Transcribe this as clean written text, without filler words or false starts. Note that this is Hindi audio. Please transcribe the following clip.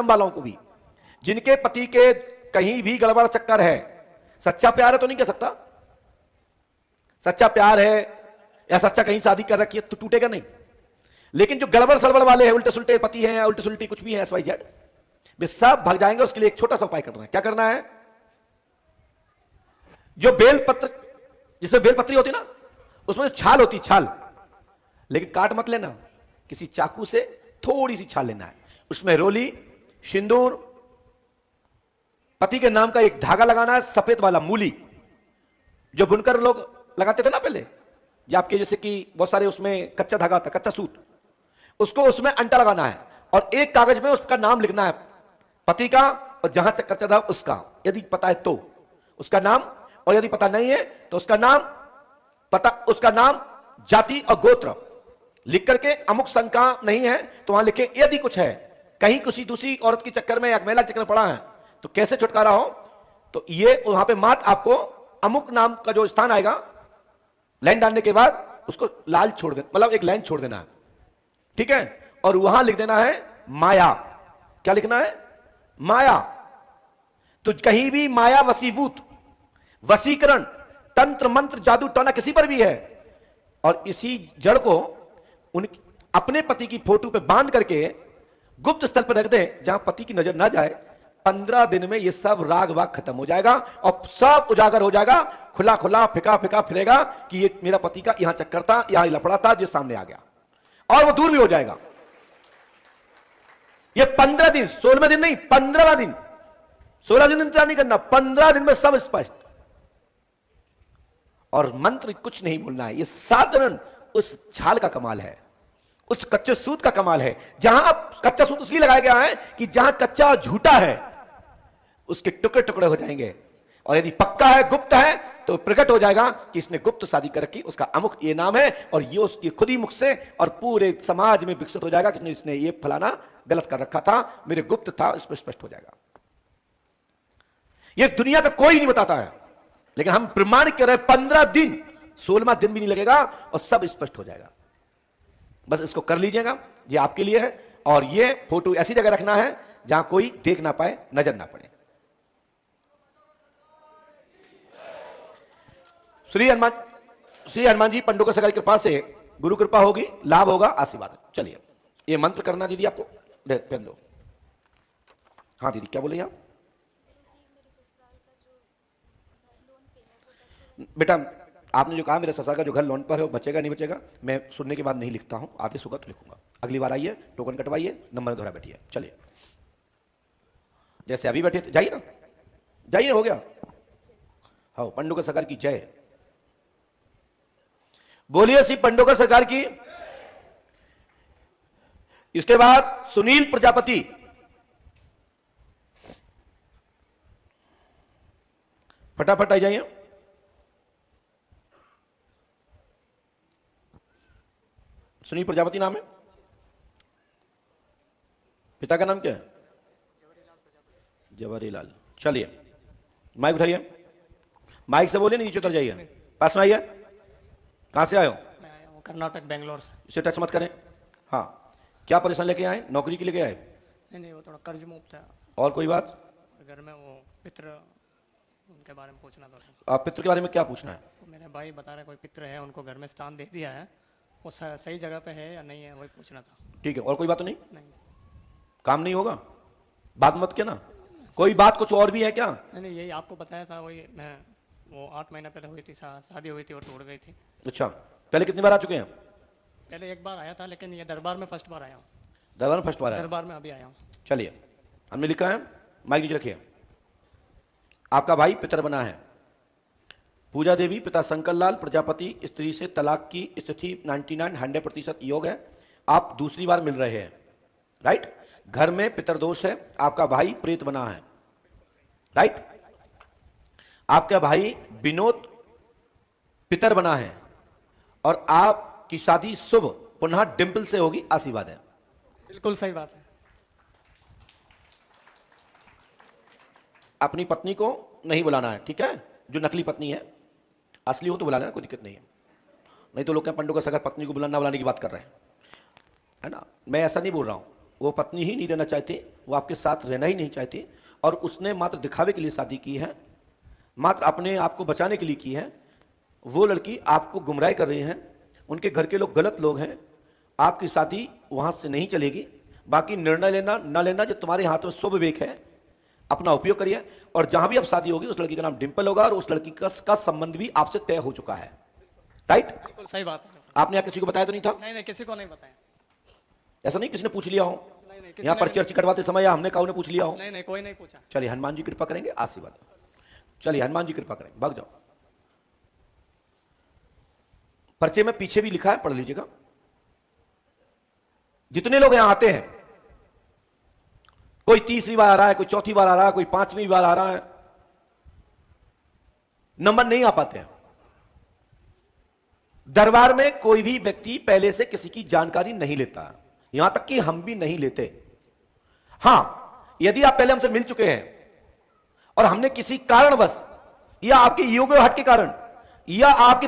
वालों को भी, जिनके पति के कहीं भी गड़बड़ चक्कर है, सच्चा प्यार है तो नहीं कह सकता, सच्चा प्यार है या सच्चा कहीं शादी कर रखी है तो टूटेगा नहीं, लेकिन जो गड़बड़ सड़बड़ वाले हैं, उल्टे सुल्टे पति हैं, उल्टे सुल्टे कुछ भी है, XYZ, वे सब भाग जाएंगे। उसके लिए एक छोटा सा उपाय करना है। क्या करना है? जो बेलपत्र, जिसमें बेलपत्री होती ना, उसमें जो छाल होती, छाल, लेकिन काट मत लेना, किसी चाकू से थोड़ी सी छाल लेना है, उसमें रोली, सिंदूर, पति के नाम का एक धागा लगाना है, सफेद वाला मूली, जो बुनकर लोग लगाते थे ना पहले, या आपके जैसे कि बहुत सारे उसमें कच्चा धागा था, कच्चा सूत, उसको उसमें अंटा लगाना है और एक कागज में उसका नाम लिखना है, पति का, और जहां तक कच्चा था उसका, यदि पता है तो उसका नाम, और यदि पता नहीं है तो उसका नाम, पता, उसका नाम, जाति और गोत्र लिख करके, अमुक शंका नहीं है तो वहां लिखे, यदि कुछ है, कहीं किसी दूसरी औरत के चक्कर में या महिला के चक्कर में पड़ा है तो कैसे छुटकारा हो, तो ये वहां पे मात आपको अमुक नाम का जो स्थान आएगा, लाइन डालने के बाद उसको लाल छोड़ देना, मतलब एक लाइन छोड़ देना है, ठीक है, और वहां लिख देना है माया। क्या लिखना है? माया। तो कहीं भी माया, वसीभूत, वसीकरण, तंत्र मंत्र, जादू टोना किसी पर भी है, और इसी जड़ को उन अपने पति की फोटो पे बांध करके गुप्त स्थल पर रख दे, जहां पति की नजर ना जाए। 15 दिन में ये सब राग वाग खत्म हो जाएगा और सब उजागर हो जाएगा, खुला खुला फिका फिका फिरेगा कि ये मेरा पति का यहां चक्कर था, यहां लफड़ा था, जो सामने आ गया, और वो दूर भी हो जाएगा। ये 15 दिन, 16वें दिन नहीं, 15वां दिन, 16 दिन इंतजार नहीं करना, 15 दिन में सब स्पष्ट। और मंत्र कुछ नहीं बोलना है, ये साधारण उस छाल का कमाल है, उस कच्चे सूत का कमाल है। जहां कच्चा सूत इसलिए लगाया गया है कि जहां कच्चा झूठा है उसके टुकड़े टुकड़े हो जाएंगे, और यदि पक्का है, गुप्त है, तो प्रकट हो जाएगा कि इसने गुप्त शादी कर रखी, उसका अमुक ये नाम है, और ये उसकी खुद ही मुख से और पूरे समाज में विकसित हो जाएगा कि इसने ये फलाना गलत कर रखा था, मेरे गुप्त था, इस पर स्पष्ट हो जाएगा। ये दुनिया का कोई नहीं बताता है, लेकिन हम प्रमाणित कर रहे हैं, 15 दिन, 16वां दिन भी नहीं लगेगा और सब स्पष्ट हो जाएगा। बस इसको कर लीजिएगा, ये आपके लिए है। और ये फोटो ऐसी जगह रखना है जहां कोई देख ना पाए, नजर ना पड़े। श्री हनुमान जी पंडों सगाई कृपा से गुरु कृपा होगी, लाभ होगा, आशीर्वाद। चलिए ये मंत्र करना दीदी, आपको पहन लो। हाँ दीदी क्या बोले आप? बेटा आपने जो कहा मेरे ससुराल का जो घर लोन पर है वो बचेगा नहीं बचेगा, मैं सुनने के बाद नहीं लिखता हूं, आदेश होगा तो लिखूंगा। अगली बार आइए, टोकन कटवाइए, नंबर द्वारा बैठिए। चलिए जैसे अभी बैठे थे, जाइए ना, जाइए, हो गया। हाँ, पंडोकर सरकार की जय। बोलिए श्री पंडोकर सरकार की। इसके बाद सुनील प्रजापति, फटाफट आ जाइए। सुनील प्रजापति नाम है, पिता का नाम क्या है? जवाहरीलाल। चलिए माइक उठाइए, माइक से बोलिए, नीचे उतर जाइए, पास में आइए। कहां से आए हो? मैं आया हूँ कर्नाटक, बेंगलोर से। इसे टच मत करें। हाँ, क्या परेशान लेके आए? नौकरी के लेके आए? नहीं, वो थोड़ा कर्ज मुक्त है। और कोई बात? घर में वो पितृ, उनके बारे में पूछना था। आप पितृ के बारे में क्या पूछना है? तो मेरे भाई बता रहे कोई पितृ है, उनको घर में स्थान दे दिया है, वो सही जगह पे है या नहीं है, वही पूछना था। ठीक है, और कोई बात तो नहीं? नहीं। काम नहीं होगा? बात मत क्या ना, कोई बात कुछ और भी है क्या? नहीं, यही आपको बताया था, वही मैं, वो 8 महीना पहले हुई थी, शादी हुई थी और टूट गई थी। अच्छा, पहले कितनी बार आ चुके हैं? पहले एक बार आया था, लेकिन ये दरबार में फर्स्ट बार आया हूँ। दरबार में फर्स्ट बार आया? दरबार में अभी आया हूँ। चलिए, हमने लिखा है, माइक नीचे रखिए। आपका भाई पितर बना है, पूजा देवी पिता शंकर लाल प्रजापति, स्त्री से तलाक की स्थिति 99-100% योग है, आप दूसरी बार मिल रहे हैं, राइट? घर में पितर दोष है, आपका भाई प्रेत बना है, राइट? आपका भाई विनोद पितर बना है, और आपकी शादी शुभ पुनः डिंपल से होगी, आशीर्वाद है। बिल्कुल सही बात है। अपनी पत्नी को नहीं बुलाना है, ठीक है? जो नकली पत्नी है, असली हो तो बुला लेना, कोई दिक्कत नहीं है। नहीं तो लोग क्या पंडों का सगा पत्नी को बुलाना बुलाने की बात कर रहे हैं, है ना? मैं ऐसा नहीं बोल रहा हूं, वो पत्नी ही नहीं रहना चाहते, वो आपके साथ रहना ही नहीं चाहते, और उसने मात्र दिखावे के लिए शादी की है, मात्र अपने आप को बचाने के लिए की है। वो लड़की आपको गुमराह कर रही है, उनके घर के लोग गलत लोग हैं, आपकी शादी वहां से नहीं चलेगी। बाकी निर्णय लेना ना लेना जो तुम्हारे हाथ में शुभ विवेक है, अपना उपयोग करिए। और जहां भी अब शादी होगी उस लड़की का नाम डिंपल होगा और उस लड़की का संबंध भी आपसे तय हो चुका है। राइट? बिल्कुल सही बात है। आपने यहाँ किसी को बताया तो नहीं था? नहीं नहीं, किसी को नहीं बताया। ऐसा नहीं किसी ने पूछ लिया हो नहीं नहीं, किसी यहाँ ने पर्ची अर्ची कटवाते समय, या हमने काऊ ने पूछ लिया हो? नहीं नहीं, कोई नहीं पूछा। चलिए हनुमान जी कृपा करेंगे, आशीर्वाद। चलिए हनुमान जी कृपा करेंगे, भाग जाओ। पर्चे में पीछे भी लिखा है, पढ़ लीजिएगा। जितने लोग यहां आते हैं, कोई तीसरी बार आ रहा है, कोई चौथी बार आ रहा है, कोई पांचवी बार आ रहा है, नंबर नहीं आ पाते हैं। दरबार में कोई भी व्यक्ति पहले से किसी की जानकारी नहीं लेता, यहां तक कि हम भी नहीं लेते। हां, यदि आप पहले हमसे मिल चुके हैं और हमने किसी कारणवश, या आपके योग हट के कारण, या आपके